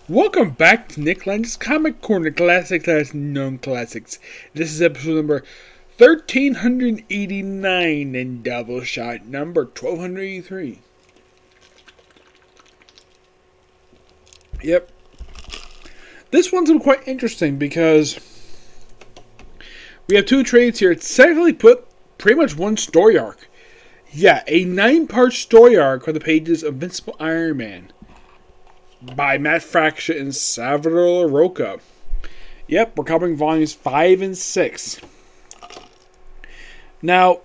Welcome back to Nick Lenz's Comic Corner, Classics as Known Classics. This is episode number 1389 and Doubleshot number 1283. Yep. This one's quite interesting because we have two trades here. It's technically put pretty much one story arc. Yeah, a 9-part story arc for the pages of Invincible Iron Man by Matt Fraction and Salvador Roca. Yep, we're covering volumes 5 and 6. Now,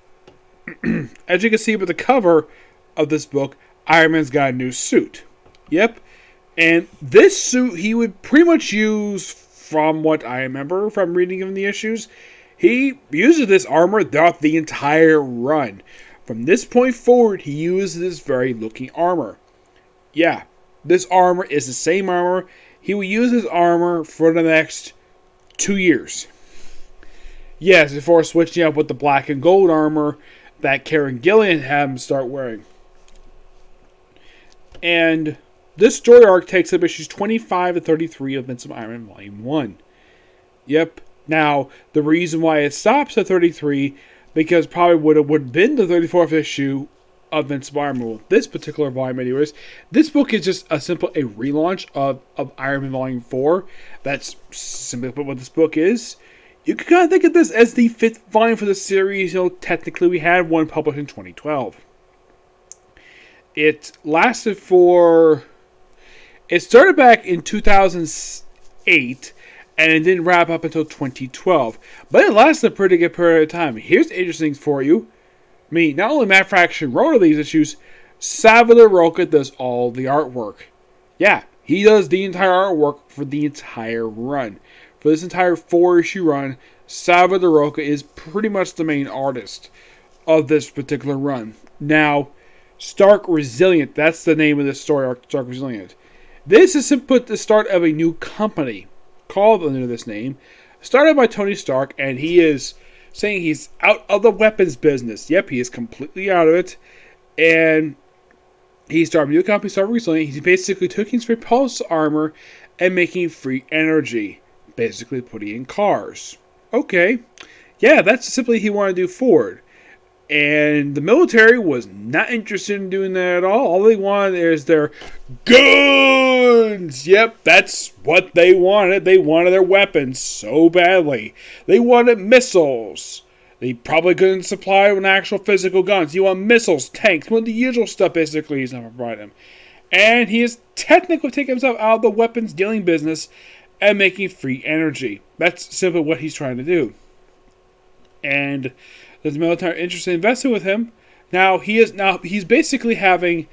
as you can see with the cover of this book, Iron Man's got a new suit. Yep, and this suit he would pretty much use, from what I remember from reading of the issues, he uses this armor throughout the entire run. From this point forward, he uses this very looking armor. Yeah. This armor is the same armor. He will use his armor for the next 2 years. Yes, before switching up with the black and gold armor that Karen Gillan had him start wearing. And this story arc takes up issues 25 to 33 of Invincible Iron Man Volume 1. Yep. Now, the reason why it stops at 33, because probably would have been the 34th issue of Invincible Iron Man. This particular volume, anyways. This book is just a relaunch of Iron Man Volume 4. That's simply what this book is. You can kind of think of this as the 5th volume for the series. Technically we had one published in 2012. It lasted for... It started back in 2008, and it didn't wrap up until 2012. But it lasted a pretty good period of time. Here's the interesting thing for you. Not only Matt Fraction wrote all these issues, Salvador Roca does all the artwork. Yeah, he does the entire artwork for the entire run. For this entire 4-issue run, Salvador Roca is pretty much the main artist of this particular run. Now, Stark Resilient, that's the name of this story arc, Stark Resilient. This is simply the start of a new company called under this name, started by Tony Stark, and he is saying he's out of the weapons business. Yep, he is completely out of it. And he started a new company, Stark Resilient. He basically took his repulse armor and making free energy. Basically putting in cars. Okay. Yeah, that's simply he wanted to do forward. And the military was not interested in doing that at all. All they wanted is their guns. Yep, that's what they wanted. They wanted their weapons so badly. They wanted missiles. They probably couldn't supply with actual physical guns. You want missiles, tanks, well, the usual stuff basically he's not providing them. And he is technically taking himself out of the weapons dealing business and making free energy. That's simply what he's trying to do. And there's military interest in investing with him. He's basically having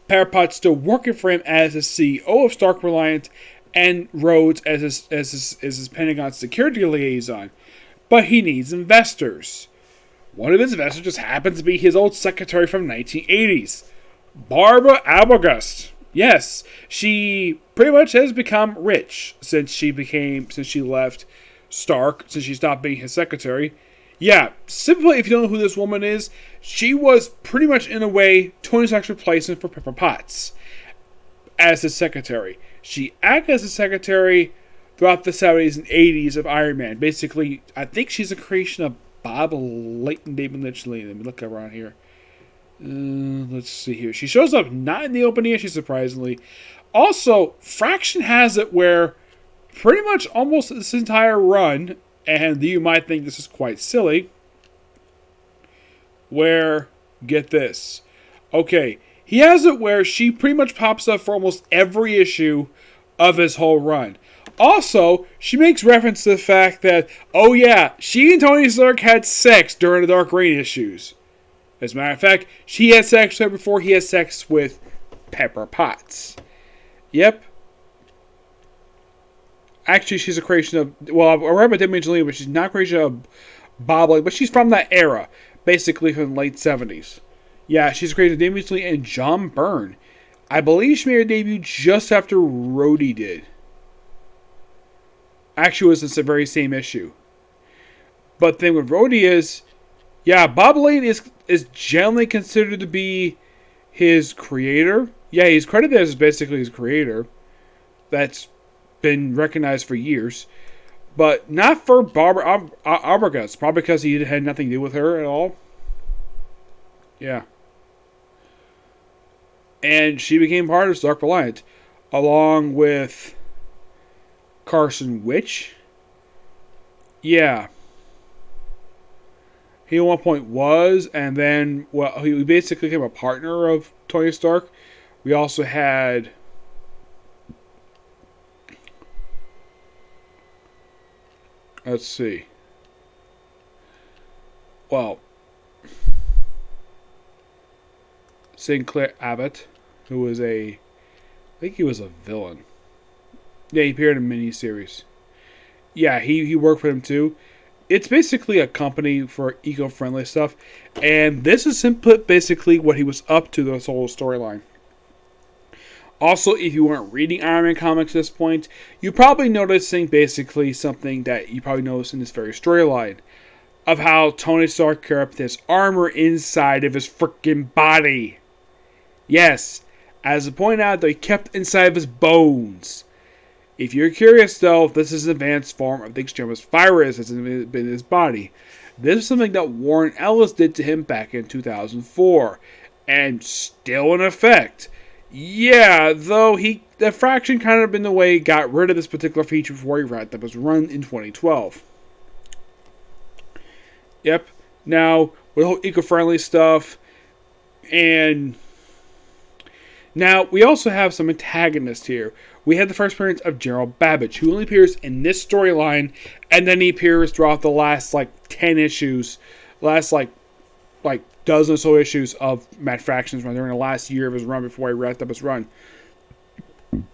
Parapod still working for him as the CEO of Stark Reliant, and Rhodes as his Pentagon security liaison. But he needs investors. One of his investors just happens to be his old secretary from 1980s, Barbara Arbogast. Yes, she pretty much has become rich since she left Stark, since she stopped being his secretary. Yeah, simply, if you don't know who this woman is, she was pretty much, in a way, Tony Stark's replacement for Pepper Potts as his secretary. She acted as a secretary throughout the 70s and 80s of Iron Man. Basically, I think she's a creation of Bob Layton, David Lynch. Let me look around here. Let's see here. She shows up not in the opening issue, surprisingly. Also, Fraction has it where pretty much almost this entire run, and you might think this is quite silly, where, get this. Okay, he has it where she pretty much pops up for almost every issue of his whole run. Also, she makes reference to the fact that, oh yeah, she and Tony Stark had sex during the Dark Reign issues. As a matter of fact, she had sex with her before he had sex with Pepper Potts. Yep. Actually, she's a creation of... Well, I read about Dimension, but she's not a creation of Bob Layton, but she's from that era. Basically from the late 70s. Yeah, she's a creation of Dimension and John Byrne. I believe she made her debut just after Rhodey did. Actually, it was the very same issue. But the thing with Rhodey is... Yeah, Bob Layton is generally considered to be his creator. Yeah, he's credited as basically his creator. That's been recognized for years. But not for Barbara Arbogast. Probably because he had nothing to do with her at all. Yeah. And she became part of Stark Reliant. Along with Carson Witch. Yeah. He at one point was, and then, well, he basically became a partner of Tony Stark. We also had... Let's see. Well, Sinclair Abbott, who was I think he was a villain. Yeah, he appeared in a miniseries. Yeah, he worked for him too. It's basically a company for eco-friendly stuff, and this is simply basically what he was up to this whole storyline. Also, if you weren't reading Iron Man comics at this point, you're probably noticing basically something that you probably noticed in this very storyline. Of how Tony Stark kept this armor inside of his freaking body. Yes, as I pointed out, they kept inside of his bones. If you're curious though, this is an advanced form of the extremis virus that's been in his body. This is something that Warren Ellis did to him back in 2004. And still in effect. Yeah, though the Fraction kind of in the way got rid of this particular feature before he wrapped up his run in 2012. Yep. Now, with the whole eco-friendly stuff, and now we also have some antagonists here. We had the first appearance of Gerald Babbage, who only appears in this storyline, and then he appears throughout the last 10 issues, last dozen or so issues of Matt Fraction's run during the last year of his run before he wrapped up his run.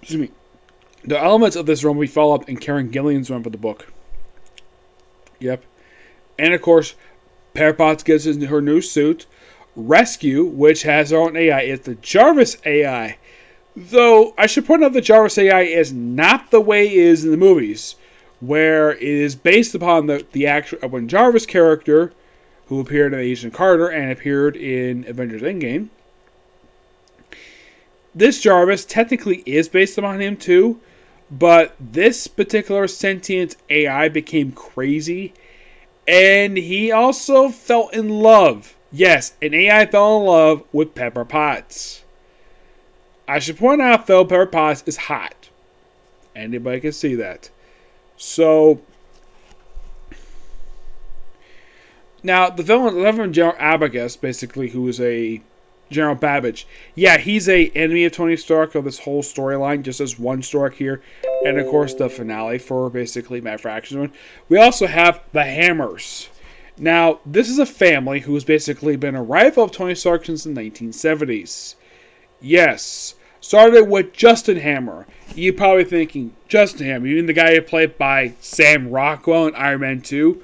Excuse me. The elements of this run we follow up in Karen Gillian's run for the book. Yep. And of course, Pepper Potts gets her new suit. Rescue, which has her own AI, is the Jarvis AI. Though, I should point out that Jarvis AI is not the way it is in the movies, where it is based upon the actual Edwin Jarvis character, who appeared in Agent Carter and appeared in Avengers Endgame. This Jarvis technically is based upon him too, but this particular sentient AI became crazy, and he also fell in love. Yes, an AI fell in love with Pepper Potts. I should point out, though, Pepper Potts is hot. Anybody can see that. So, now, the villain General Abacus, basically, who is a General Babbage. Yeah, he's a enemy of Tony Stark of this whole storyline, just as one Stark here. And, of course, the finale for, basically, Matt Fraction's one. We also have the Hammers. Now, this is a family who has basically been a rival of Tony Stark since the 1970s. Yes. Started with Justin Hammer. You're probably thinking, Justin Hammer, you mean the guy who played by Sam Rockwell in Iron Man 2?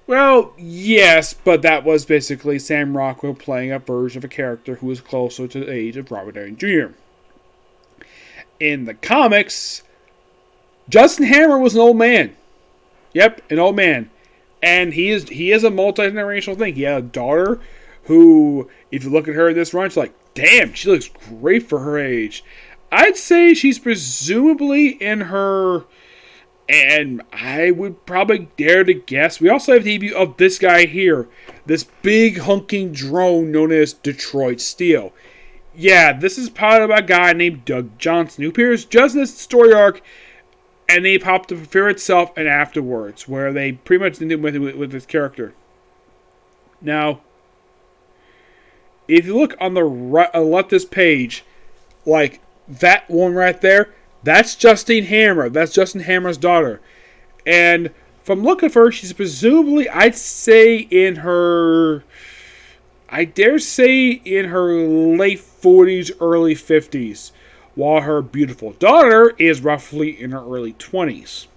Well, yes, but that was basically Sam Rockwell playing a version of a character who was closer to the age of Robert Downey Jr. In the comics, Justin Hammer was an old man. Yep, an old man. And he is a multi-generational thing. He had a daughter who, if you look at her in this run, she's like, damn, she looks great for her age. I'd say she's presumably in her, and I would probably dare to guess. We also have the debut of this guy here. This big hunking drone known as Detroit Steel. Yeah, this is part of a guy named Doug Johnson, who appears just in this story arc, and they popped up for itself and afterwards, where they pretty much did with this character. Now, if you look on the left this page, like that one right there, that's Justine Hammer. That's Justin Hammer's daughter. And from looking for her, she's presumably, I dare say in her late 40s, early 50s. While her beautiful daughter is roughly in her early 20s.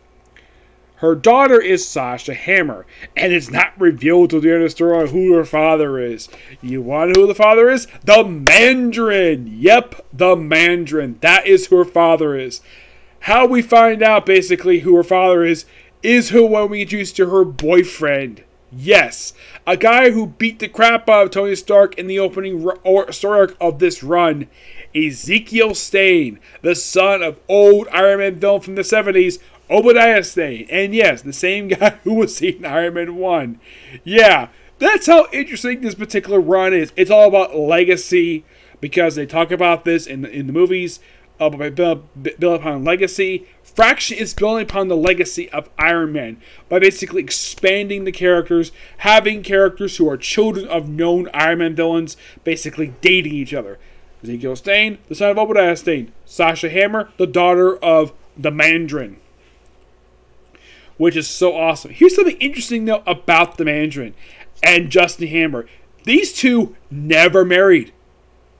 Her daughter is Sasha Hammer, and it's not revealed till the end of the story who her father is. You want to know who the father is? The Mandarin! Yep, the Mandarin. That is who her father is. How we find out, basically, who her father is who when we introduce to her boyfriend. Yes, a guy who beat the crap out of Tony Stark in the opening story arc of this run Ezekiel Stane, the son of old Iron Man villain from the 70s, Obadiah Stane. And yes, the same guy who was in Iron Man 1. Yeah, that's how interesting this particular run is. It's all about legacy, because they talk about this in the movies, build upon legacy. Fraction is building upon the legacy of Iron Man by basically expanding the characters, having characters who are children of known Iron Man villains basically dating each other. Ezekiel Stane, the son of Obadiah Stane. Sasha Hammer, the daughter of the Mandarin. Which is so awesome. Here's something interesting, though, about the Mandarin and Justin Hammer. These two never married.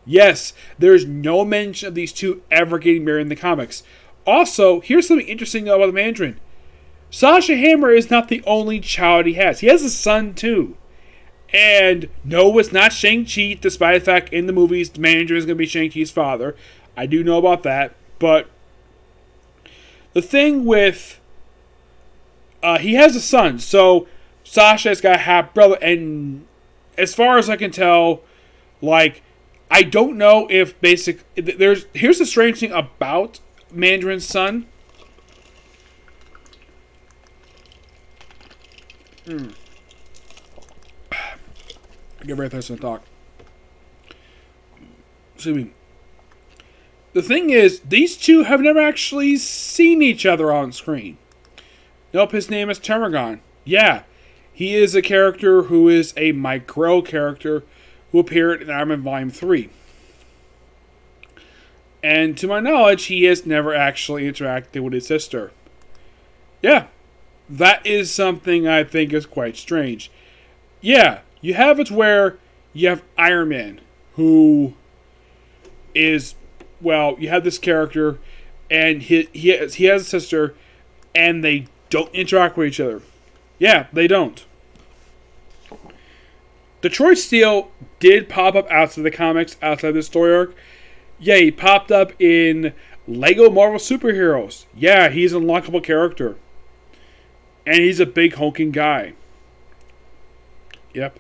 Yes, there's no mention of these two ever getting married in the comics. Also, here's something interesting, though, about the Mandarin. Sasha Hammer is not the only child he has. He has a son, too. And no, it's not Shang-Chi, despite the fact in the movies the Mandarin is going to be Shang-Chi's father. I do know about that. But the thing with... he has a son, so Sasha's got a half brother, and as far as I can tell, like, I don't know if here's the strange thing about Mandarin's son. I get very thirsty to talk. Excuse me. The thing is, these two have never actually seen each other on screen. Nope, his name is Termagon. Yeah, he is a character who is a Mike Grell character who appeared in Iron Man Volume 3. And to my knowledge, he has never actually interacted with his sister. Yeah, that is something I think is quite strange. Yeah, you have it where you have Iron Man, who is, well, you have this character, and he has a sister, and they don't interact with each other. Yeah, they don't. Detroit Steel did pop up outside the comics, outside the story arc. Yeah, he popped up in Lego Marvel Superheroes. Yeah, he's an unlockable character. And he's a big hulking guy. Yep.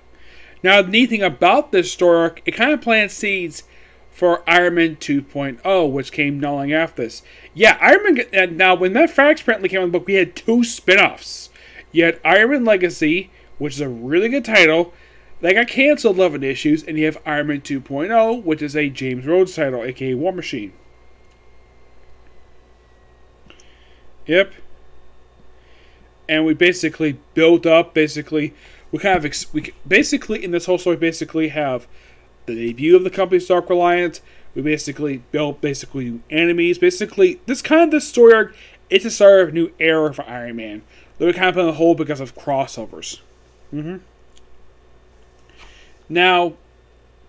Now, the neat thing about this story arc, it kind of plants seeds for Iron Man 2.0, which came not long after this. Yeah, Iron Man... Now, when that fact apparently came out in the book, we had two spin-offs. You had Iron Man Legacy, which is a really good title. That got canceled 11 issues, and you have Iron Man 2.0, which is a James Rhodes title, aka War Machine. Yep. And we basically built up, we basically, in this whole story, basically have the debut of the company Stark Reliance. We basically built, enemies. Basically, this story arc, it's the start of a new era for Iron Man. They were kind of put on hold because of crossovers. Now,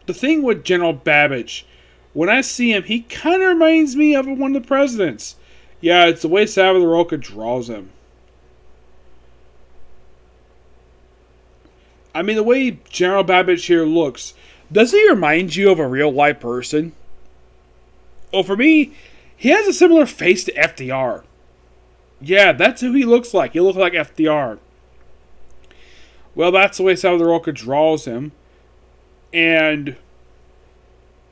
the thing with General Babbage, when I see him, he kind of reminds me of one of the presidents. Yeah, it's the way Salvador Roca draws him. I mean, the way General Babbage here looks, does he remind you of a real-life person? Well, for me, he has a similar face to FDR. Yeah, that's who he looks like. He looks like FDR. Well, that's the way Salvador Roca draws him. And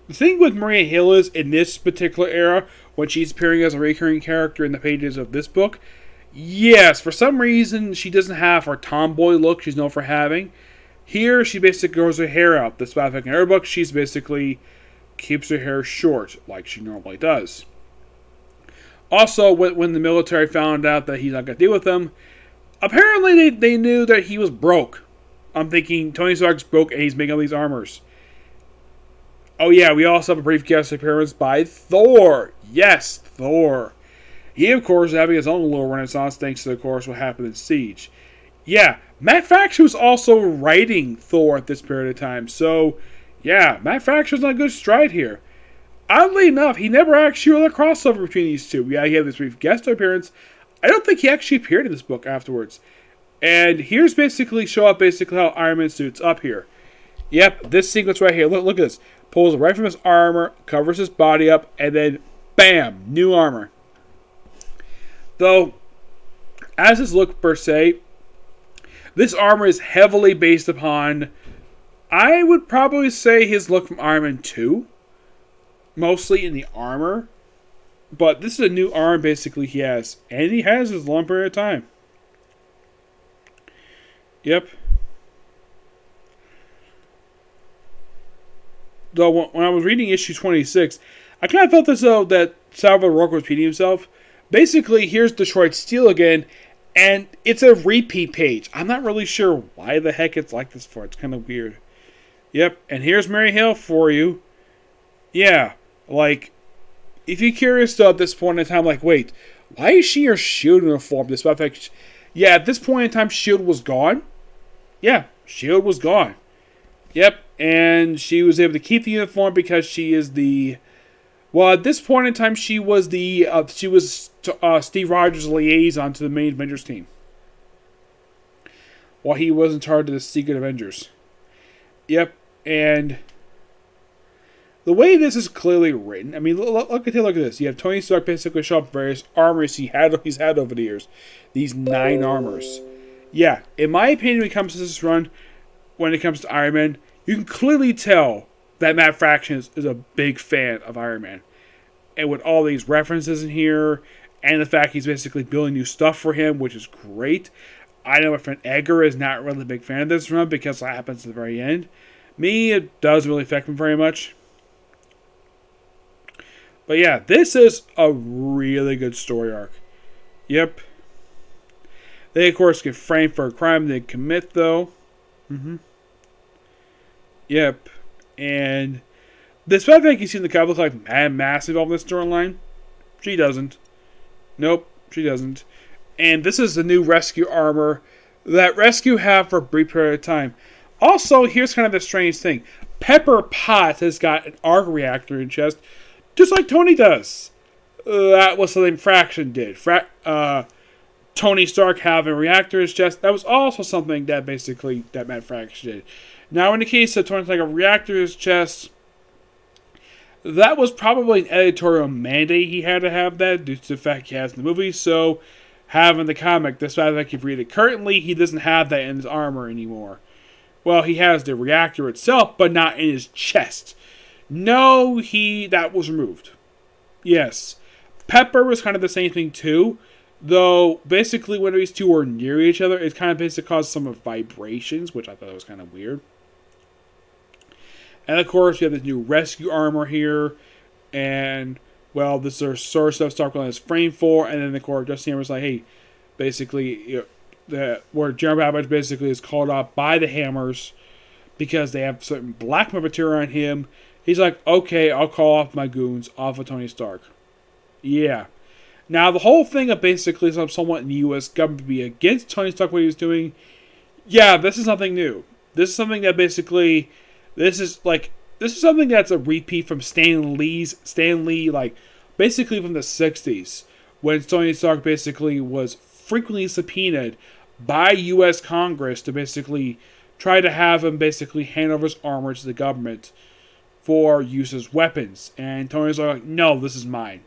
the thing with Maria Hill is, in this particular era, when she's appearing as a recurring character in the pages of this book, yes, for some reason, she doesn't have her tomboy look she's known for having. Here, she basically grows her hair out. This Battlefield in her book, she's basically keeps her hair short, like she normally does. Also, when the military found out that he's not going to deal with them, apparently they knew that he was broke. I'm thinking Tony Stark's broke and he's making all these armors. Oh yeah, we also have a brief guest appearance by Thor. Yes, Thor. He, of course, is having his own little renaissance thanks to, of course, what happened in Siege. Yeah, Matt Fraction was also writing Thor at this period of time. So, yeah, Matt Fraction's on a good stride here. Oddly enough, he never actually had a crossover between these two. Yeah, he had this brief guest appearance. I don't think he actually appeared in this book afterwards. And here's basically how Iron Man suits up here. Yep, this sequence right here. Look at this. Pulls it right from his armor, covers his body up, and then bam, new armor. Though, as his look per se, this armor is heavily based upon, I would probably say, his look from Iron Man 2. mostly in the armor. But this is a new arm basically he has. And he has his long period of time. Yep. Though when I was reading issue 26, I kind of felt as though that Salvador Rocca was repeating himself. Basically, here's Detroit Steel again, and it's a repeat page. I'm not really sure why the heck it's like this for. It's kind of weird. Yep, and here's Mary Hill for you. Yeah, like, if you're curious though at this point in time, like, wait, why is she in her SHIELD uniform? Despite the fact, yeah, at this point in time, SHIELD was gone. Yeah, SHIELD was gone. Yep, and she was able to keep the uniform because she is the... Well, at this point in time, she was Steve Rogers' liaison to the main Avengers team. While he was in charge of the Secret Avengers. Yep, and... The way this is clearly written, I mean, look at this. You have Tony Stark basically show up various armors he's had over the years. These 9 armors. Yeah, in my opinion, when it comes to this run, when it comes to Iron Man, you can clearly tell that Matt Fraction is a big fan of Iron Man. And with all these references in here, and the fact he's basically building new stuff for him, which is great. I know my friend Edgar is not really a big fan of this run because it happens at the very end. Me, it doesn't really affect me very much. But yeah, this is a really good story arc. Yep. They, of course, get framed for a crime they commit, though. Yep. And despite the fact you see the cover look like Mad Mass involved in this storyline, she doesn't. Nope, she doesn't. And this is the new rescue armor that Rescue have for a brief period of time. Also, here's kind of the strange thing. Pepper Potts has got an arc reactor in chest, just like Tony does. That was something Fraction did. Tony Stark having a reactor in his chest, that was also something that Matt Fraction did. Now, in the case of Tony Stark having a reactor in his chest, that was probably an editorial mandate he had to have that due to the fact he has in the movie. So, having the comic, despite the fact you read it currently, he doesn't have that in his armor anymore. Well, he has the reactor itself, but not in his chest. No, that was removed. Yes. Pepper was kind of the same thing too. Though, basically, when these two were near each other, it kind of basically caused some vibrations, which I thought was kind of weird. And, of course, you have this new rescue armor here. And, well, this is our source of Stark is framed for. And then, of course, Justin Hammer's like, hey, basically, where Jeremy Babbage basically is called out by the Hammers because they have certain blackmail material on him. He's like, okay, I'll call off my goons off of Tony Stark. Yeah. Now, the whole thing of basically someone in the U.S. government be against Tony Stark, what he was doing, yeah, this is nothing new. This is something that basically, this is something that's a repeat from Stan Lee, like, basically from the 60s, when Tony Stark basically was frequently subpoenaed by U.S. Congress to basically try to have him basically hand over his armor to the government for use as weapons. And Tony's like, no, this is mine.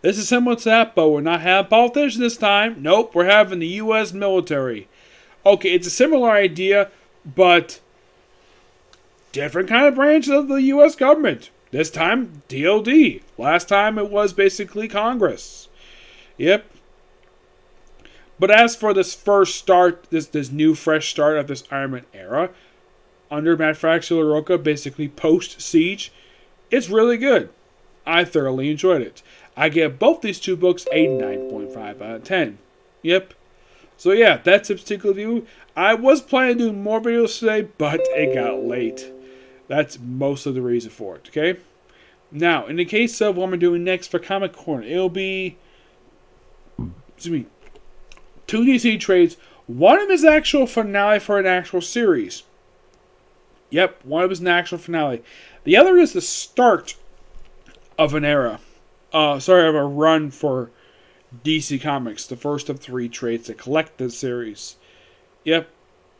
This is similar to that, but we're not having politicians this time. Nope, we're having the U.S. military. Okay, it's a similar idea, but different kind of branch of the U.S. government. This time, DOD. Last time, it was basically Congress. Yep. But as for this first start, this new fresh start of this Iron Man era, under Matt Fraction Rocca, basically post-Siege, it's really good. I thoroughly enjoyed it. I give both these two books a 9.5 out of 10. Yep. So yeah, that's a particular view. I was planning to do more videos today, but it got late. That's most of the reason for it, okay? Now, in the case of what I'm doing next for Comic Corner, it'll be, 2 DC trades. One of them is actual finale for an actual series. Yep, one of them is an actual finale. The other is the start of an era. Of a run for DC Comics. The first of 3 trades to collect this series. Yep.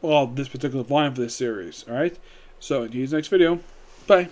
Well, this particular volume for this series. Alright? So, see you in the next video. Bye.